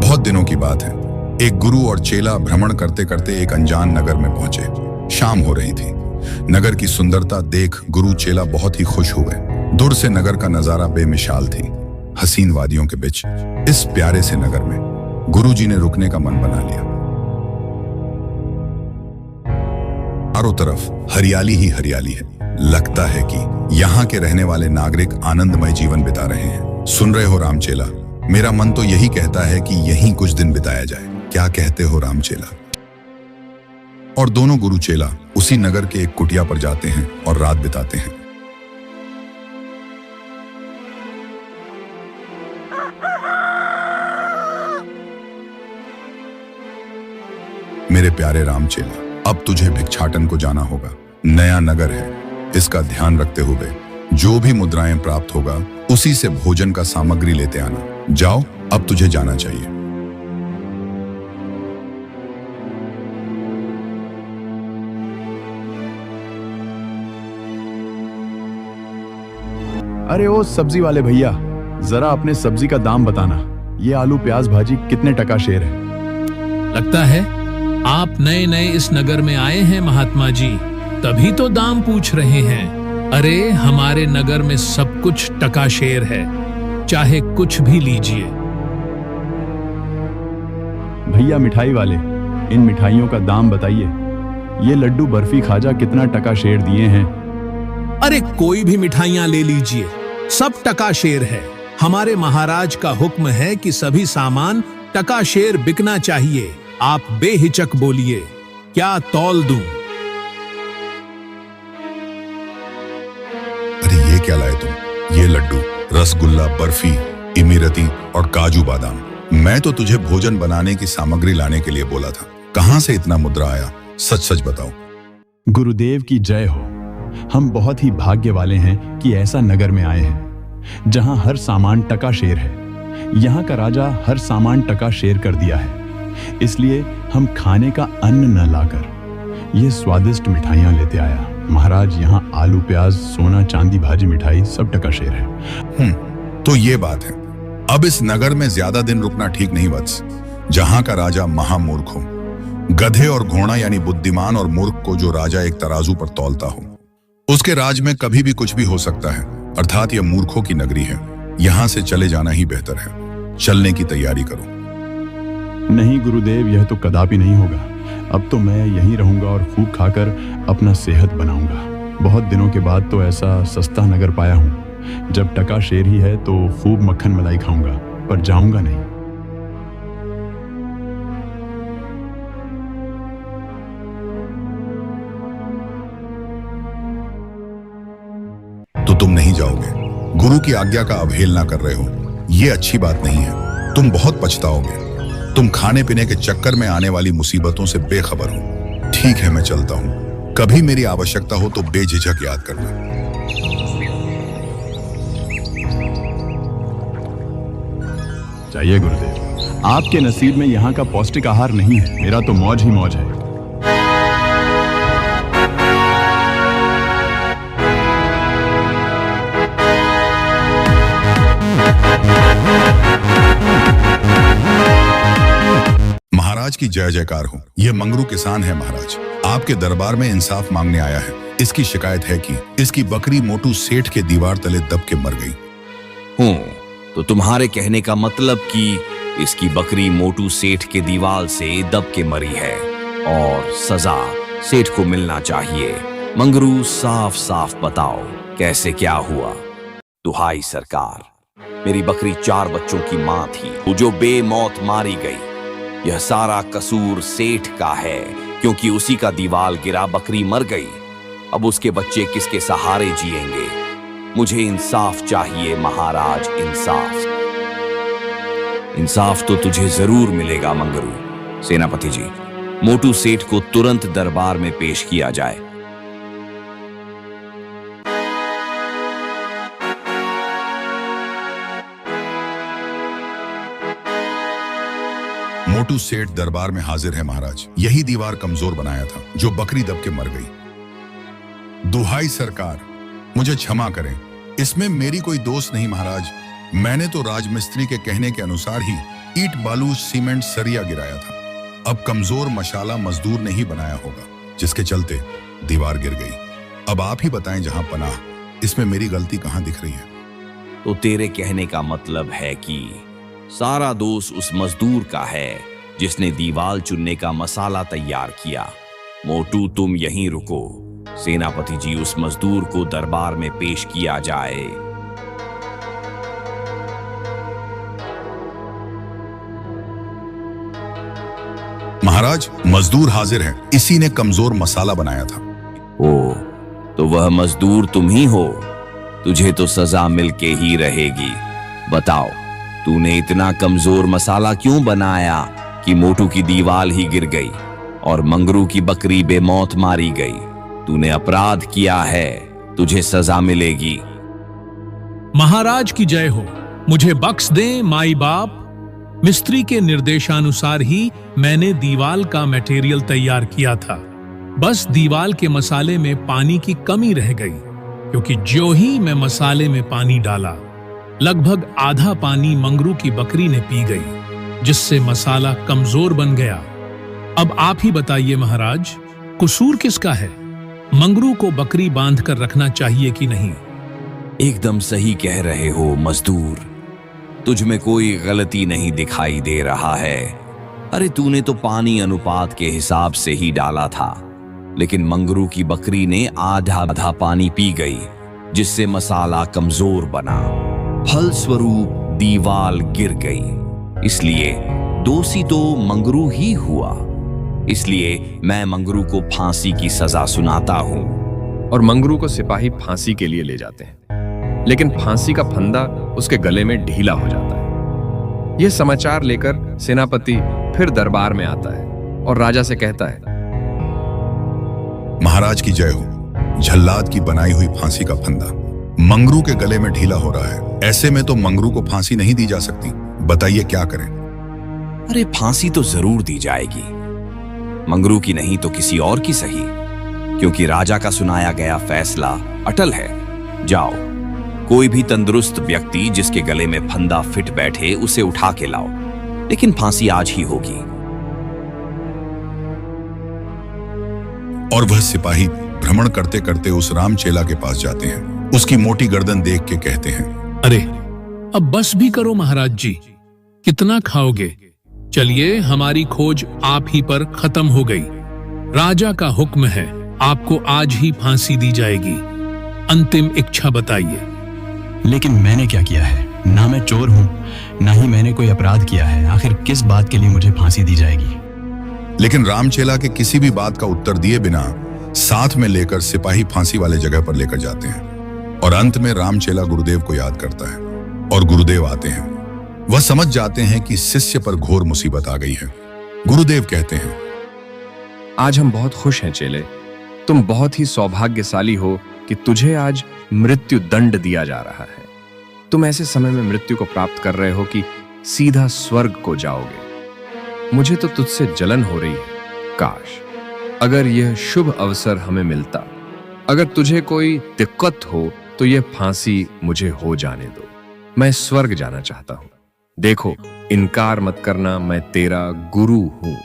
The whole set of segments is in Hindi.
बहुत दिनों की बात है। एक गुरु और चेला भ्रमण करते करते एक अनजान नगर में पहुंचे। शाम हो रही थी। नगर की सुंदरता देख गुरु चेला बहुत ही खुश हुए। दूर से नगर का नजारा बेमिसाल थी। हसीन वादियों के बीच इस प्यारे से नगर में गुरु जी ने रुकने का मन बना लिया। चारों तरफ हरियाली ही हरियाली है। लगता है कि यहाँ के रहने वाले नागरिक आनंदमय जीवन बिता रहे हैं। सुन रहे हो रामचेला? मेरा मन तो यही कहता है कि यहीं कुछ दिन बिताया जाए। क्या कहते हो रामचेला? और दोनों गुरु चेला उसी नगर के एक कुटिया पर जाते हैं और रात बिताते हैं। मेरे प्यारे रामचेला, अब तुझे भिक्षाटन को जाना होगा। नया नगर है, इसका ध्यान रखते हुए जो भी मुद्राएं प्राप्त होगा उसी से भोजन का सामग्री लेते आना। जाओ, अब तुझे जाना चाहिए। अरे ओ सब्जी वाले भैया, जरा अपने सब्जी का दाम बताना। ये आलू प्याज भाजी कितने टका शेर है? लगता है आप नए नए इस नगर में आए हैं महात्मा जी, तभी तो दाम पूछ रहे हैं। अरे हमारे नगर में सब कुछ टका शेर है, चाहे कुछ भी लीजिए। भैया मिठाई वाले, इन मिठाइयों का दाम बताइए। ये लड्डू बर्फी खाजा कितना टका शेर दिए हैं? अरे कोई भी मिठाइयां ले लीजिए, सब टका शेर है। हमारे महाराज का हुक्म है कि सभी सामान टका शेर बिकना चाहिए। आप बेहिचक बोलिए, क्या तौल दूं? अरे ये क्या लाए तुम? ये लड्डू, रसगुल्ला, बर्फी, इमरती और काजू बादाम। मैं तो तुझे भोजन बनाने की सामग्री लाने के लिए बोला था। कहां से इतना मुद्रा आया? सच सच बताओ। गुरुदेव की जय हो। हम बहुत ही भाग्य वाले हैं कि ऐसा नगर में आए हैं जहां हर सामान टका शेर है। यहाँ का राजा हर सामान टका शेर कर दिया है, इसलिए हम खाने का अन्न न लाकर ये स्वादिष्ट मिठाइयां लेते आया। महाराज, यहाँ आलू प्याज, सोना चांदी भाजी मिठाई सब टका शेर है। तो ये बात है। अब इस नगर में ज्यादा दिन रुकना ठीक नहीं वत्स। जहां का राजा महामूर्ख हो, गधे और घोड़ा यानी बुद्धिमान और मूर्ख को जो राजा एक तराजू पर तौलता हो, उसके राज में कभी भी कुछ भी हो सकता है। अर्थात यह मूर्खों की नगरी है। यहां से चले जाना ही बेहतर है। चलने की तैयारी करो। नहीं गुरुदेव, यह तो कदापि नहीं होगा। अब तो मैं यहीं रहूंगा और खूब खाकर अपना सेहत बनाऊंगा। बहुत दिनों के बाद तो ऐसा सस्ता नगर पाया हूं। जब टका शेर ही है तो खूब मक्खन मलाई खाऊंगा, पर जाऊंगा नहीं। तो तुम नहीं जाओगे? गुरु की आज्ञा का अवहेलना कर रहे हो। ये अच्छी बात नहीं है। तुम बहुत पछताओगे। तुम खाने पीने के चक्कर में आने वाली मुसीबतों से बेखबर हो। ठीक है, मैं चलता हूं। कभी मेरी आवश्यकता हो तो बेझिझक याद करना। चाहिए गुरुदेव, आपके नसीब में यहाँ का पौष्टिक आहार नहीं है। मेरा तो मौज ही मौज है। महाराज की जय जयकार हो। यह मंगरू किसान है महाराज, आपके दरबार में इंसाफ मांगने आया है। इसकी शिकायत है कि इसकी बकरी मोटू सेठ के दीवार तले दब के मर गई। तो तुम्हारे कहने का मतलब कि इसकी बकरी मोटू सेठ के दीवार से दब के मरी है और सजा सेठ को मिलना चाहिए। मंगरू, साफ साफ बताओ कैसे क्या हुआ? दुहाई सरकार, मेरी बकरी 4 बच्चों की मां थी जो बेमौत मारी गई। यह सारा कसूर सेठ का है, क्योंकि उसी का दीवाल गिरा, बकरी मर गई। अब उसके बच्चे किसके सहारे जिएंगे? मुझे इंसाफ चाहिए महाराज, इंसाफ। इंसाफ तो तुझे जरूर मिलेगा मंगरू। सेनापति जी, मोटू सेठ को तुरंत दरबार में पेश किया जाए। मोटू सेठ दरबार में हाजिर है महाराज। यही दीवार कमजोर बनाया था जो बकरी दब के मर गई। दुहाई सरकार, मुझे क्षमा करें, इसमें मेरी कोई दोष नहीं महाराज। मैंने तो राजमिस्त्री के कहने के अनुसार ही ईंट बालू सीमेंट सरिया गिराया था। अब कमजोर मशाला मजदूर ने ही बनाया होगा, जिसके चलते दीवार गिर गई। अब आप ही बताएं जहां पनाह, इसमें मेरी गलती कहां दिख रही है? तो तेरे कहने का मतलब है कि सारा दोष उस मजदूर का है जिसने दीवाल चुनने का मसाला तैयार किया। मोटू, तुम यहीं रुको। सेनापति जी, उस मजदूर को दरबार में पेश किया जाए। महाराज, मजदूर हाजिर है। इसी ने कमजोर मसाला बनाया था। ओ, तो वह मजदूर तुम ही हो। तुझे तो सजा मिलके ही रहेगी। बताओ, तूने इतना कमजोर मसाला क्यों बनाया कि मोटू की दीवाल ही गिर गई और मंगरू की बकरी बेमौत मारी गई? तूने अपराध किया है, तुझे सजा मिलेगी। महाराज की जय हो। मुझे बख्श दें माई बाप। मिस्त्री के निर्देशानुसार ही मैंने दीवाल का मटेरियल तैयार किया था। बस दीवाल के मसाले में पानी की कमी रह गई, क्योंकि जो ही मैं मसाले में पानी डाला, लगभग आधा पानी मंगरू की बकरी ने पी गई, जिससे मसाला कमजोर बन गया। अब आप ही बताइए महाराज, कसूर किसका है? मंगरू को बकरी बांध कर रखना चाहिए कि नहीं? एकदम सही कह रहे हो मजदूर। तुझ में कोई गलती नहीं दिखाई दे रहा है। अरे तूने तो पानी अनुपात के हिसाब से ही डाला था, लेकिन मंगरू की बकरी ने आधा आधा पानी पी गई, जिससे मसाला कमजोर बना। फलस्वरूप दीवाल गिर गई। इसलिए दोषी तो मंगरू ही हुआ। इसलिए मैं मंगरू को फांसी की सजा सुनाता हूं। और मंगरू को सिपाही फांसी के लिए ले जाते हैं, लेकिन फांसी का फंदा उसके गले में ढीला हो जाता है। यह समाचार लेकर सेनापति फिर दरबार में आता है और राजा से कहता है, महाराज की जय हो। झल्लाद की बनाई हुई फांसी का फंदा मंगरू के गले में ढीला हो रहा है। ऐसे में तो मंगरू को फांसी नहीं दी जा सकती। बताइए क्या करें? अरे फांसी तो जरूर दी जाएगी, मंगरू की नहीं तो किसी और की सही, क्योंकि राजा का सुनाया गया फैसला अटल है। जाओ, कोई भी तंदुरुस्त व्यक्ति जिसके गले में फंदा फिट बैठे उसे उठा के लाओ, लेकिन फांसी आज ही होगी। और वह सिपाही भ्रमण करते करते उस रामचेला के पास जाते हैं। उसकी मोटी गर्दन देख के कहते हैं, अरे अब बस भी करो महाराज जी, कितना खाओगे? चलिए, हमारी खोज आप ही पर खत्म हो गई। राजा का हुक्म है, आपको आज ही फांसी दी जाएगी। अंतिम इच्छा बताइए। लेकिन मैंने क्या किया है? ना मैं चोर हूं, ना ही मैंने कोई अपराध किया है। आखिर किस बात के लिए मुझे फांसी दी जाएगी? लेकिन रामचेला के किसी भी बात का उत्तर दिए बिना साथ में लेकर सिपाही फांसी वाले जगह पर लेकर जाते हैं। और अंत में रामचेला गुरुदेव को याद करता है और गुरुदेव आते हैं। वह समझ जाते हैं कि शिष्य पर घोर मुसीबत आ गई है। गुरुदेव कहते हैं, आज हम बहुत खुश हैं चेले। तुम बहुत ही सौभाग्यशाली हो कि तुझे आज मृत्यु दंड दिया जा रहा है। तुम ऐसे समय में मृत्यु को प्राप्त कर रहे हो कि सीधा स्वर्ग को जाओगे। मुझे तो तुझसे जलन हो रही है। काश अगर यह शुभ अवसर हमें मिलता। अगर तुझे कोई दिक्कत हो तो यह फांसी मुझे हो जाने दो। मैं स्वर्ग जाना चाहता हूं। देखो, इनकार मत करना, मैं तेरा गुरु हूं।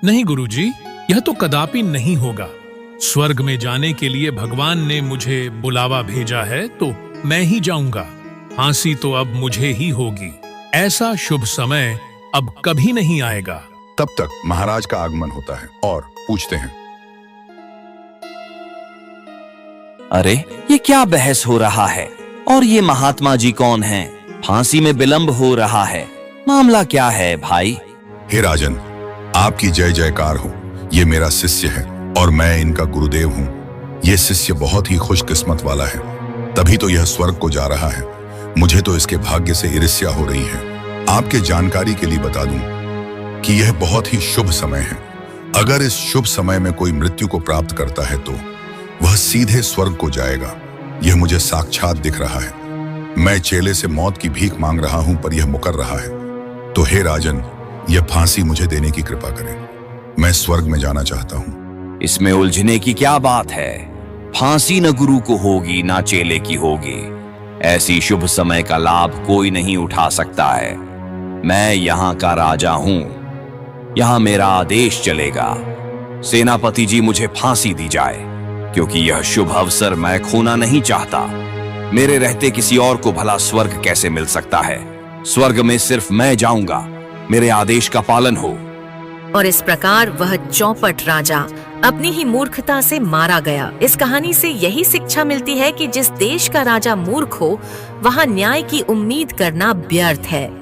नहीं गुरुजी, यह तो कदापि नहीं होगा। स्वर्ग में जाने के लिए भगवान ने मुझे बुलावा भेजा है, तो मैं ही जाऊंगा। फांसी तो अब मुझे ही होगी। ऐसा शुभ समय अब कभी नहीं आएगा। तब तक महाराज का आगमन होता है और पूछते हैं, अरे ये क्या बहस हो रहा है? और ये महात्मा जी कौन हैं? फांसी में विलंब हो रहा है, मामला क्या है भाई? हे राजन, आपकी जय जयकार हो। ये मेरा शिष्य है और मैं इनका गुरुदेव हूँ। ये शिष्य बहुत ही खुशकिस्मत वाला है, तभी तो यह स्वर्ग को जा रहा है। मुझे तो इसके भाग्य से ईर्ष्या हो रही है। आपके जानकारी के लिए बता दूं कि यह बहुत ही शुभ समय है। अगर इस शुभ समय में कोई मृत्यु को प्राप्त करता है तो वह सीधे स्वर्ग को जाएगा। यह मुझे साक्षात दिख रहा है। मैं चेले से मौत की भीख मांग रहा हूं, पर यह मुकर रहा है। तो हे राजन, यह फांसी मुझे देने की कृपा करें। मैं स्वर्ग में जाना चाहता हूं। इसमें उलझने की क्या बात है? फांसी न गुरु को होगी ना चेले की होगी। ऐसी शुभ समय का लाभ कोई नहीं उठा सकता है। मैं यहाँ का राजा हूं, यहाँ मेरा आदेश चलेगा। सेनापति जी, मुझे फांसी दी जाए, क्योंकि यह शुभ अवसर मैं खोना नहीं चाहता। मेरे रहते किसी और को भला स्वर्ग कैसे मिल सकता है? स्वर्ग में सिर्फ मैं जाऊंगा, मेरे आदेश का पालन हो। और इस प्रकार वह चौपट राजा अपनी ही मूर्खता से मारा गया। इस कहानी से यही शिक्षा मिलती है कि जिस देश का राजा मूर्ख हो, वहाँ न्याय की उम्मीद करना व्यर्थ है।